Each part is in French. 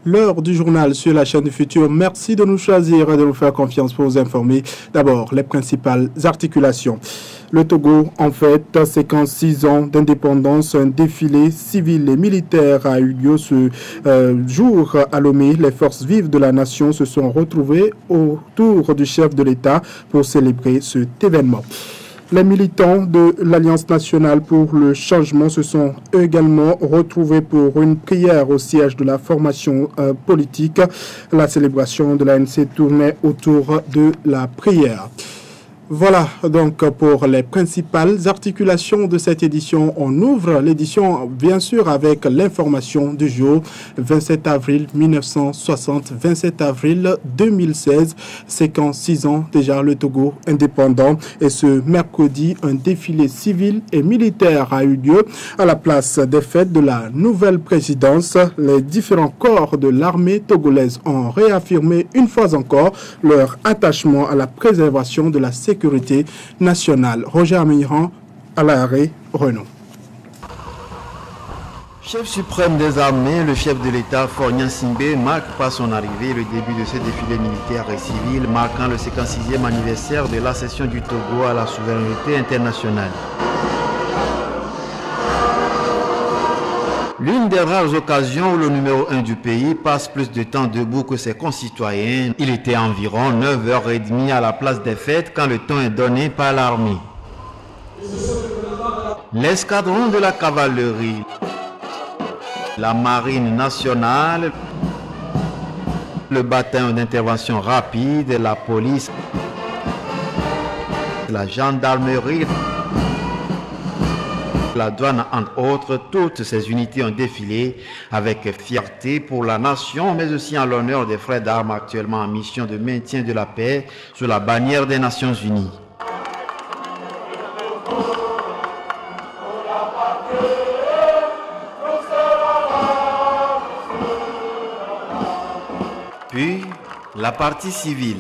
L'heure du journal sur la chaîne du Futur. Merci de nous choisir et de nous faire confiance pour vous informer. D'abord, les principales articulations. Le Togo, en fait, séquence 6 ans d'indépendance, un défilé civil et militaire a eu lieu ce jour à Lomé. Les forces vives de la nation se sont retrouvées autour du chef de l'État pour célébrer cet événement. Les militants de l'Alliance nationale pour le changement se sont également retrouvés pour une prière au siège de la formation politique. La célébration de l'ANC tournait autour de la prière. Voilà donc pour les principales articulations de cette édition. On ouvre l'édition bien sûr avec l'information du jour. 27 avril 1960, 27 avril 2016, séquence 6 ans déjà le Togo indépendant. Et ce mercredi, un défilé civil et militaire a eu lieu à la place des fêtes de la nouvelle présidence. Les différents corps de l'armée togolaise ont réaffirmé une fois encore leur attachement à la préservation de la sécurité nationale. Roger Amiran, à l'arrêt, Renault. Chef suprême des armées, le chef de l'État, Faure Gnassingbé, marque par son arrivée le début de ce défilé militaire et civil, marquant le 56e anniversaire de l'accession du Togo à la souveraineté internationale. L'une des rares occasions où le numéro 1 du pays passe plus de temps debout que ses concitoyens. Il était environ 9h30 à la place des fêtes quand le temps est donné par l'armée. L'escadron de la cavalerie, la marine nationale, le bataillon d'intervention rapide, la police, la gendarmerie, la douane, entre autres, toutes ces unités ont défilé avec fierté pour la nation, mais aussi en l'honneur des frères d'armes actuellement en mission de maintien de la paix sous la bannière des Nations Unies. Puis, la partie civile.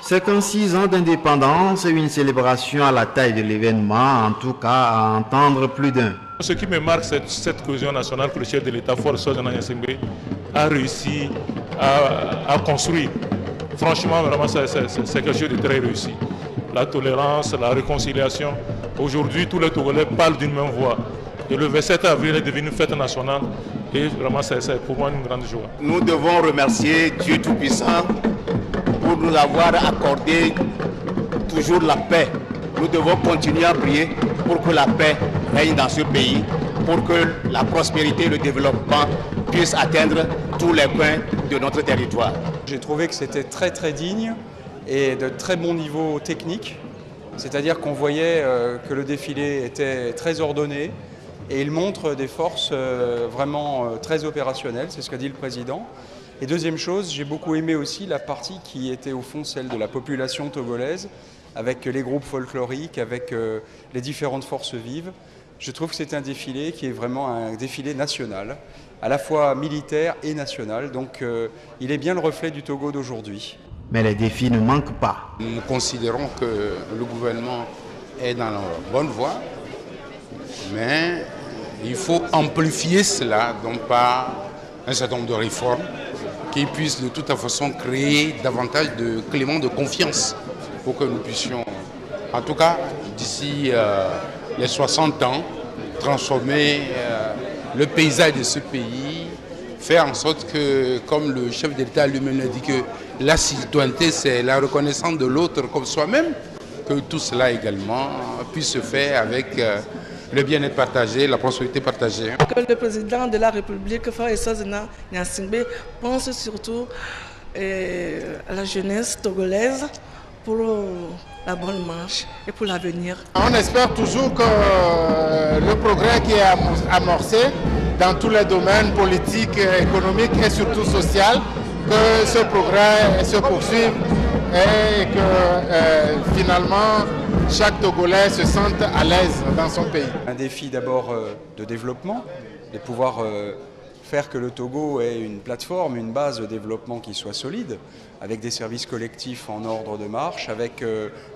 C'est qu'en 6 ans d'indépendance, une célébration à la taille de l'événement, en tout cas à entendre plus d'un. Ce qui me marque, c'est cette cohésion nationale que le chef de l'État, Faure Gnassingbé, a réussi à construire. Franchement, vraiment, c'est quelque chose de très réussi. La tolérance, la réconciliation. Aujourd'hui, tous les Togolais parlent d'une même voix. Et le 27 avril est devenu une fête nationale. Et vraiment, c'est pour moi une grande joie. Nous devons remercier Dieu Tout-Puissant pour nous avoir accordé toujours la paix. Nous devons continuer à prier pour que la paix règne dans ce pays, pour que la prospérité et le développement puissent atteindre tous les coins de notre territoire. J'ai trouvé que c'était très très digne et de très bon niveau technique, c'est-à-dire qu'on voyait que le défilé était très ordonné et il montre des forces vraiment très opérationnelles, c'est ce qu'a dit le président. Et deuxième chose, j'ai beaucoup aimé aussi la partie qui était au fond celle de la population togolaise, avec les groupes folkloriques, avec les différentes forces vives. Je trouve que c'est un défilé qui est vraiment un défilé national, à la fois militaire et national. Donc il est bien le reflet du Togo d'aujourd'hui. Mais les défis ne manquent pas. Nous considérons que le gouvernement est dans la bonne voie, mais il faut amplifier cela, donc par un certain nombre de réformes qui puissent de toute façon créer davantage de cléments de confiance pour que nous puissions, en tout cas d'ici les 60 ans, transformer le paysage de ce pays, faire en sorte que, comme le chef d'État lui-même a dit, que la citoyenneté c'est la reconnaissance de l'autre comme soi-même, que tout cela également puisse se faire avec le bien-être partagé, la prospérité partagée. Que le président de la République, Faure Gnassingbé, pense surtout à la jeunesse togolaise pour la bonne marche et pour l'avenir. On espère toujours que le progrès qui est amorcé dans tous les domaines politiques, économiques et surtout social, que ce progrès se poursuive et que finalement chaque Togolais se sente à l'aise dans son pays. Un défi d'abord de développement, de pouvoir faire que le Togo ait une plateforme, une base de développement qui soit solide, avec des services collectifs en ordre de marche, avec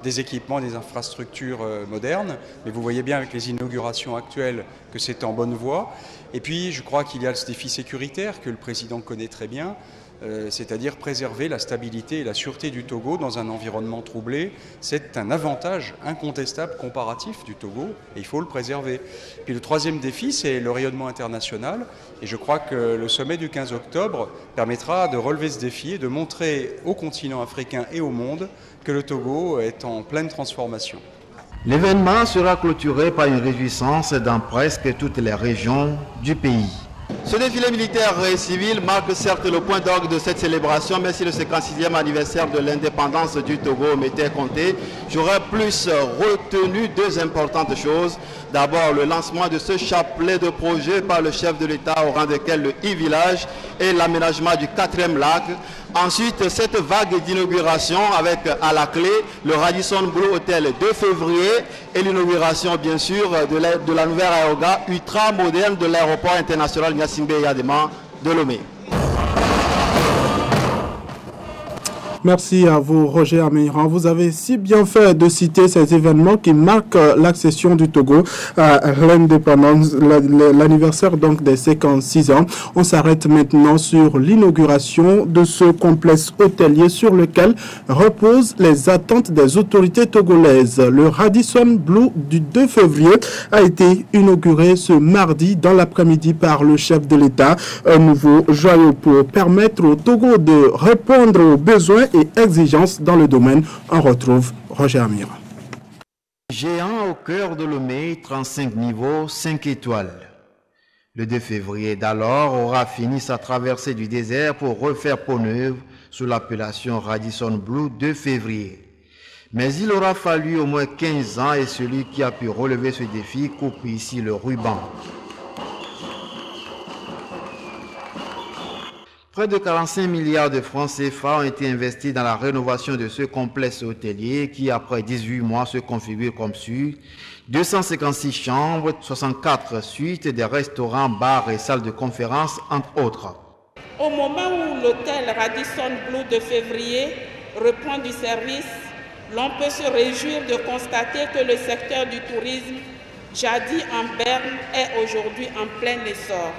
des équipements, des infrastructures modernes. Mais vous voyez bien avec les inaugurations actuelles que c'est en bonne voie. Et puis je crois qu'il y a ce défi sécuritaire que le président connaît très bien, c'est-à-dire préserver la stabilité et la sûreté du Togo dans un environnement troublé. C'est un avantage incontestable comparatif du Togo et il faut le préserver. Puis le troisième défi, c'est le rayonnement international et je crois que le sommet du 15 octobre permettra de relever ce défi et de montrer au continent africain et au monde que le Togo est en pleine transformation. L'événement sera clôturé par une réjouissance dans presque toutes les régions du pays. Ce défilé militaire et civil marque certes le point d'orgue de cette célébration, mais si le 56e anniversaire de l'indépendance du Togo m'était compté, j'aurais plus retenu deux importantes choses. D'abord, le lancement de ce chapelet de projets par le chef de l'État au rang desquels le e-village et l'aménagement du 4e lac. Ensuite, cette vague d'inauguration avec à la clé le Radisson Blu Hotel 2 février et l'inauguration bien sûr de la nouvelle aérogare ultra moderne de l'aéroport international Gnassingbé Eyadema de Lomé. Merci à vous, Roger Amiran. Vous avez si bien fait de citer ces événements qui marquent l'accession du Togo à l'indépendance, l'anniversaire donc des 56 ans. On s'arrête maintenant sur l'inauguration de ce complexe hôtelier sur lequel reposent les attentes des autorités togolaises. Le Radisson Blu du 2 février a été inauguré ce mardi dans l'après-midi par le chef de l'État. Un nouveau joyau pour permettre au Togo de répondre aux besoins et exigences dans le domaine. On retrouve Roger Amir. Géant au cœur de Lomé, 35 niveaux, 5 étoiles. Le 2 février d'alors aura fini sa traversée du désert pour refaire peau neuve sous l'appellation Radisson Blu 2 février. Mais il aura fallu au moins 15 ans et celui qui a pu relever ce défi coupe ici le ruban. Près de 45 milliards de francs CFA ont été investis dans la rénovation de ce complexe hôtelier qui, après 18 mois, se configure comme suit. 256 chambres, 64 suites, des restaurants, bars et salles de conférence, entre autres. Au moment où l'hôtel Radisson Blu de février reprend du service, l'on peut se réjouir de constater que le secteur du tourisme, jadis en berne, est aujourd'hui en plein essor.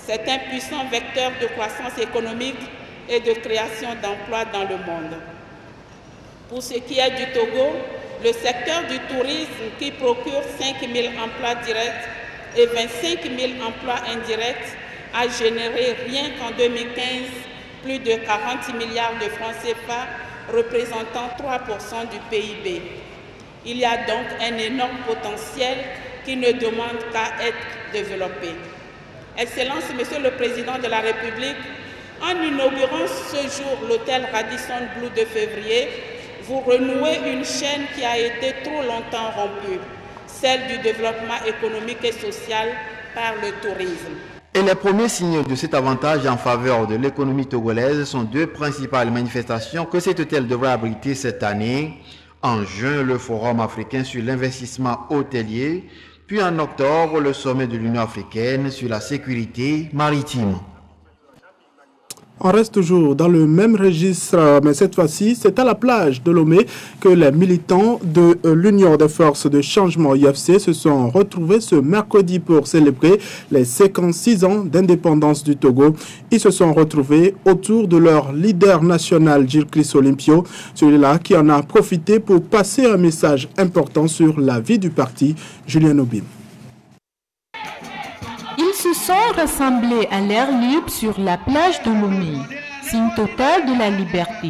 C'est un puissant vecteur de croissance économique et de création d'emplois dans le monde. Pour ce qui est du Togo, le secteur du tourisme qui procure 5 000 emplois directs et 25 000 emplois indirects a généré rien qu'en 2015 plus de 40 milliards de francs CFA, représentant 3% du PIB. Il y a donc un énorme potentiel qui ne demande qu'à être développé. Excellence, Monsieur le Président de la République, en inaugurant ce jour l'hôtel Radisson Blu de février, vous renouez une chaîne qui a été trop longtemps rompue, celle du développement économique et social par le tourisme. Et les premiers signes de cet avantage en faveur de l'économie togolaise sont deux principales manifestations que cet hôtel devrait abriter cette année. En juin, le Forum africain sur l'investissement hôtelier, puis en octobre, le sommet de l'Union africaine sur la sécurité maritime. On reste toujours dans le même registre, mais cette fois-ci, c'est à la plage de Lomé que les militants de l'Union des forces de changement UFC se sont retrouvés ce mercredi pour célébrer les 56 ans d'indépendance du Togo. Ils se sont retrouvés autour de leur leader national, Gilles Chris-Olympio, celui-là qui en a profité pour passer un message important sur la vie du parti, Julien Obim. Ils se sont rassemblés à l'air libre sur la plage de Lomé, signe total de la liberté.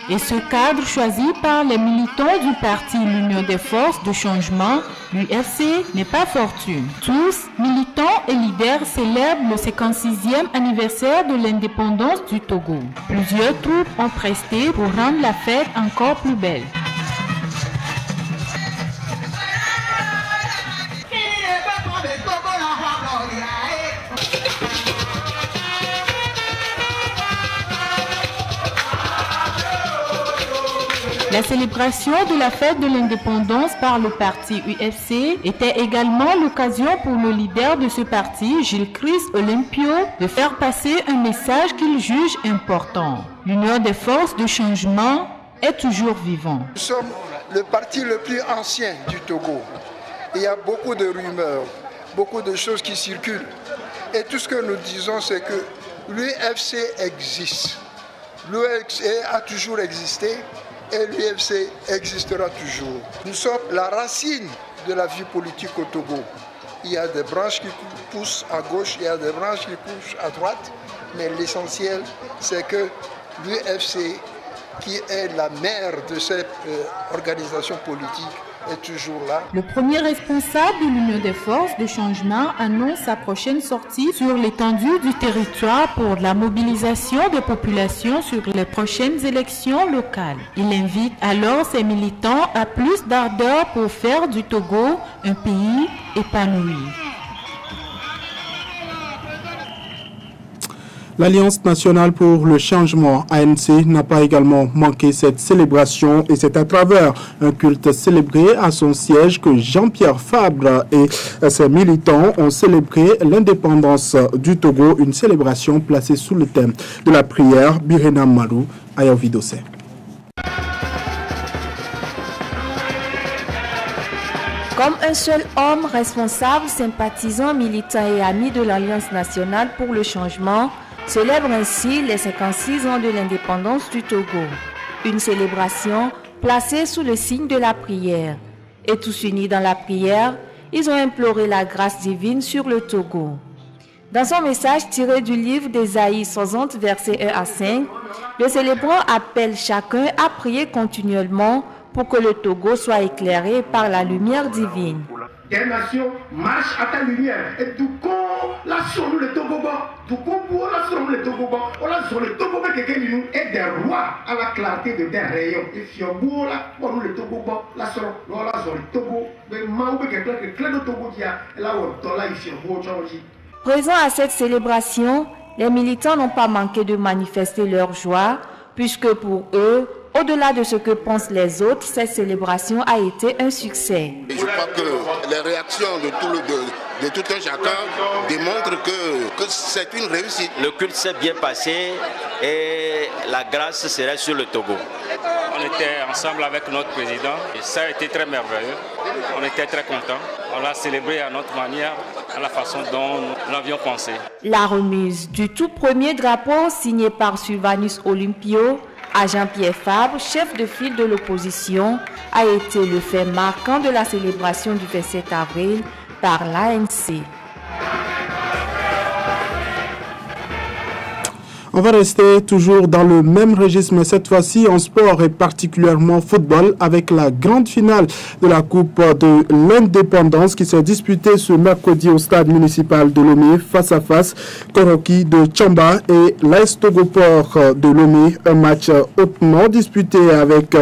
Et ce cadre choisi par les militants du parti L'Union des forces de changement, l'UFC, n'est pas fortuit. Tous, militants et leaders, célèbrent le 56e anniversaire de l'indépendance du Togo. Plusieurs troupes ont presté pour rendre la fête encore plus belle. La célébration de la fête de l'indépendance par le parti UFC était également l'occasion pour le leader de ce parti, Gilles-Christ Olympio, de faire passer un message qu'il juge important. L'union des forces de changement est toujours vivant. Nous sommes le parti le plus ancien du Togo. Il y a beaucoup de rumeurs, beaucoup de choses qui circulent. Et tout ce que nous disons, c'est que l'UFC existe. L'UFC a toujours existé et l'UFC existera toujours. Nous sommes la racine de la vie politique au Togo. Il y a des branches qui poussent à gauche, il y a des branches qui poussent à droite, mais l'essentiel, c'est que l'UFC, qui est la mère de cette organisation politique, est toujours là. Le premier responsable de l'Union des forces de changement annonce sa prochaine sortie sur l'étendue du territoire pour la mobilisation des populations sur les prochaines élections locales. Il invite alors ses militants à plus d'ardeur pour faire du Togo un pays épanoui. L'Alliance nationale pour le changement ANC n'a pas également manqué cette célébration et c'est à travers un culte célébré à son siège que Jean-Pierre Fabre et ses militants ont célébré l'indépendance du Togo, une célébration placée sous le thème de la prière Birena Malou à Yaovidose. Comme un seul homme responsable, sympathisant, militant et ami de l'Alliance nationale pour le changement, célèbre ainsi les 56 ans de l'indépendance du Togo. Une célébration placée sous le signe de la prière. Et tous unis dans la prière, ils ont imploré la grâce divine sur le Togo. Dans son message tiré du livre d'Ésaïe 60, versets 1 à 5, le célébrant appelle chacun à prier continuellement pour que le Togo soit éclairé par la lumière divine. Des nations marchent à ta lumière. Et du coup, là sur le Togo, du coup, là sur le Togo, là sur le Togo, quelqu'un nous est des rois à la clarté de des rayons. Et si on boit là, on le Togo, là sur le Togo, mais maou quelqu'un que clé de Togo qui a là où on là ici on boit aujourd'hui. Présents à cette célébration, les militants n'ont pas manqué de manifester leur joie, puisque pour eux, au-delà de ce que pensent les autres, cette célébration a été un succès. Je crois que les réactions de tout un chacun démontrent que c'est une réussite. Le culte s'est bien passé et la grâce serait sur le Togo. On était ensemble avec notre président et ça a été très merveilleux. On était très contents. On l'a célébré à notre manière, à la façon dont nous l'avions pensé. La remise du tout premier drapeau signé par Sylvanus Olympio à Jean-Pierre Fabre, chef de file de l'opposition, a été le fait marquant de la célébration du 27 avril par l'ANC. On va rester toujours dans le même registre, mais cette fois-ci en sport et particulièrement football, avec la grande finale de la Coupe de l'Indépendance qui s'est disputée ce mercredi au stade municipal de Lomé, face à face, Koroki de Tchamba et l'AS Togoport de Lomé. Un match hautement disputé avec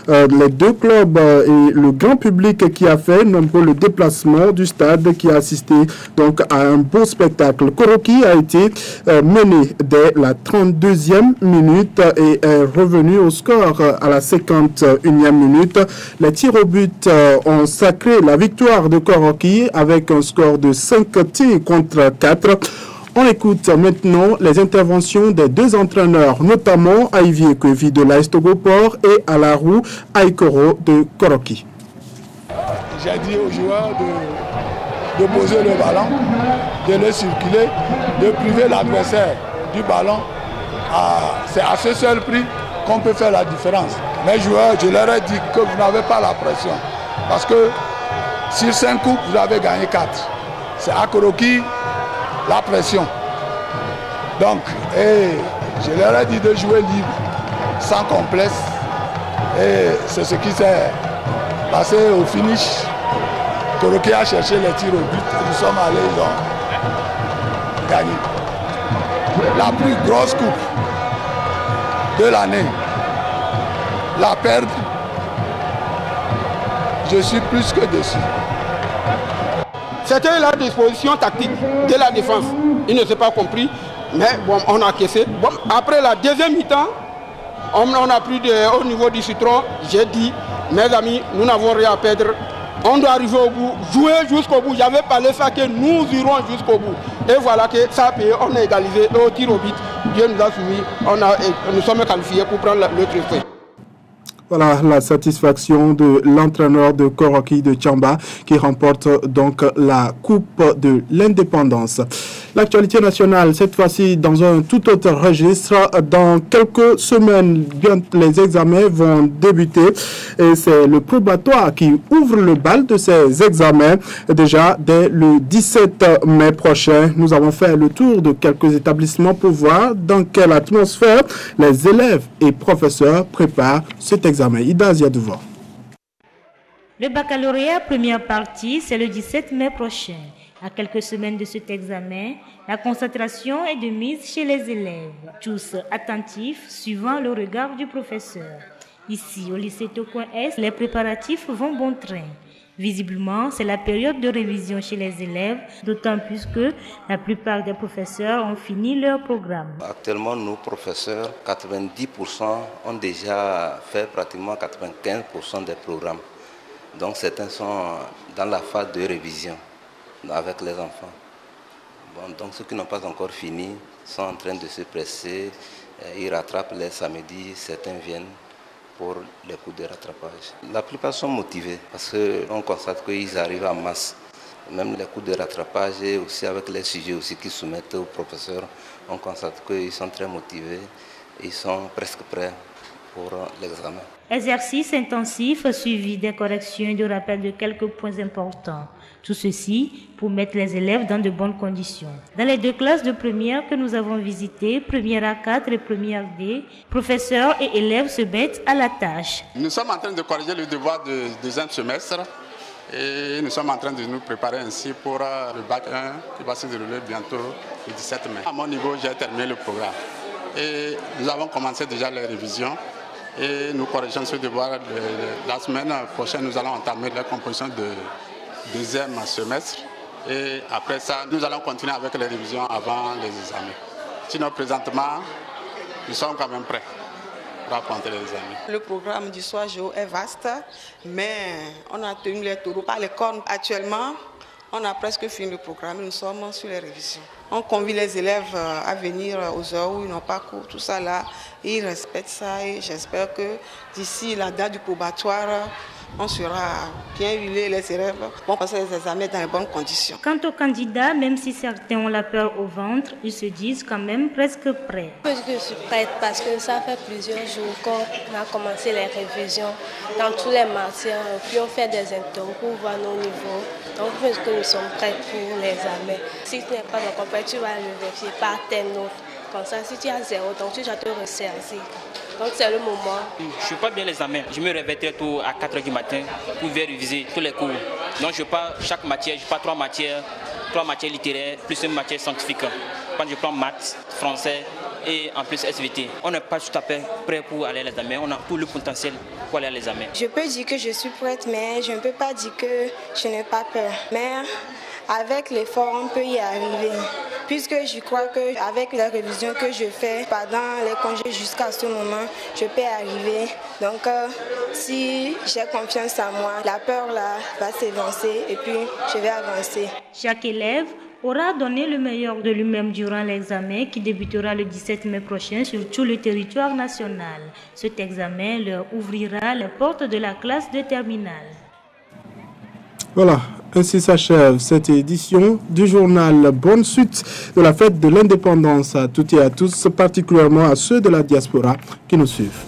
les deux clubs et le grand public qui a fait nombreux le déplacement du stade, qui a assisté donc à un beau spectacle. Koroki a été mené dès la 32e minute et est revenu au score à la 51e minute. Les tirs au but ont sacré la victoire de Koroki avec un score de 5 tirs contre 4. On écoute maintenant les interventions des deux entraîneurs, notamment Aïvier Kwevi de l'AS Togoport et Alarou Aikoro de Koroki. J'ai dit aux joueurs de poser le ballon, de le circuler, de priver l'adversaire du ballon. C'est à ce seul prix qu'on peut faire la différence. Mes joueurs, je leur ai dit que vous n'avez pas la pression. Parce que sur 5 coups, vous avez gagné 4. C'est à Koroki la pression. Donc, je leur ai dit de jouer libre, sans complexe. Et c'est ce qui s'est passé au finish. Koroki a cherché les tirs au but. Nous sommes allés, ils ont gagné. La plus grosse coupe de l'année, la perdre, je suis plus que déçu. C'était la disposition tactique de la défense. Il ne s'est pas compris, mais bon, on a caissé. Bon, après la deuxième mi-temps, On a pris au niveau du citron. J'ai dit, mes amis, nous n'avons rien à perdre. On doit arriver au bout, jouer jusqu'au bout. J'avais parlé ça que nous irons jusqu'au bout. Et voilà que ça a payé, on a égalisé. Et au tir au but, Dieu nous a suivis. Nous sommes qualifiés pour prendre le trophée. Voilà la satisfaction de l'entraîneur de Koroki de Tchamba qui remporte donc la Coupe de l'Indépendance. L'actualité nationale, cette fois-ci dans un tout autre registre. Dans quelques semaines, les examens vont débuter et c'est le probatoire qui ouvre le bal de ces examens. Déjà dès le 17 mai prochain, nous avons fait le tour de quelques établissements pour voir dans quelle atmosphère les élèves et professeurs préparent cet examen. Ida Ziadouva. Le baccalauréat première partie, c'est le 17 mai prochain. À quelques semaines de cet examen, la concentration est de mise chez les élèves, tous attentifs, suivant le regard du professeur. Ici, au lycée Tokoin Est, les préparatifs vont bon train. Visiblement, c'est la période de révision chez les élèves, d'autant plus que la plupart des professeurs ont fini leur programme. Actuellement, nos professeurs, 90% ont déjà fait pratiquement 95% des programmes. Donc certains sont dans la phase de révision avec les enfants. Bon, donc ceux qui n'ont pas encore fini sont en train de se presser. Ils rattrapent les samedis, certains viennent pour les cours de rattrapage. La plupart sont motivés parce qu'on constate qu'ils arrivent en masse. Même les cours de rattrapage et aussi avec les sujets aussi qu'ils soumettent aux professeurs, on constate qu'ils sont très motivés, ils sont presque prêts pour l'examen. Exercice intensif suivi des corrections et de rappel de quelques points importants. Tout ceci pour mettre les élèves dans de bonnes conditions. Dans les deux classes de première que nous avons visitées, première A4 et première D, professeurs et élèves se mettent à la tâche. Nous sommes en train de corriger le devoir du deuxième semestre et nous sommes en train de nous préparer ainsi pour le bac 1 qui va se dérouler bientôt le 17 mai. À mon niveau, j'ai terminé le programme et nous avons commencé déjà les révisions. Et nous corrigeons ce devoir. La semaine prochaine, nous allons entamer la composition de deuxième semestre. Et après ça, nous allons continuer avec les révisions avant les examens. Sinon, présentement, nous sommes quand même prêts pour affronter les examens. Le programme du soir géo est vaste, mais on a tenu les taureaux par les cornes. Actuellement, on a presque fini le programme, nous sommes sur les révisions. On convie les élèves à venir aux heures où ils n'ont pas cours, tout ça là. Ils respectent ça et j'espère que d'ici la date du probatoire, on sera bien huilé, les élèves vont passer les examens dans les bonnes conditions. Quant aux candidats, même si certains ont la peur au ventre, ils se disent quand même presque prêts. Je suis prête parce que ça fait plusieurs jours qu'on a commencé les révisions dans toutes les matières, puis on fait des interviews pour voir nos niveaux. Donc je pense que nous sommes prêts pour l'examen. Si tu n'es pas encore prêt, tu vas le vérifier par tes notes. Comme ça, si tu as 0, donc tu dois te ressaisir. Donc c'est le moment. Je ne suis pas bien l'examen. Je me réveille très tôt à 4h du matin pour réviser tous les cours. Donc je pars chaque matière, je pars 3 matières littéraires, plus une matière scientifique. Quand je prends maths, français et en plus SVT. On n'est pas tout à fait prêt pour aller à l'examen. On a tout le potentiel pour aller à l'examen. Je peux dire que je suis prête, mais je ne peux pas dire que je n'ai pas peur. Mais avec l'effort, on peut y arriver. Puisque je crois qu'avec la révision que je fais pendant les congés jusqu'à ce moment, je peux y arriver. Donc, si j'ai confiance en moi, la peur là va s'évancer et puis je vais avancer. Chaque élève aura donné le meilleur de lui-même durant l'examen qui débutera le 17 mai prochain sur tout le territoire national. Cet examen leur ouvrira les portes de la classe de terminale. Voilà, ainsi s'achève cette édition du journal. Bonne suite de la fête de l'indépendance à toutes et à tous, particulièrement à ceux de la diaspora qui nous suivent.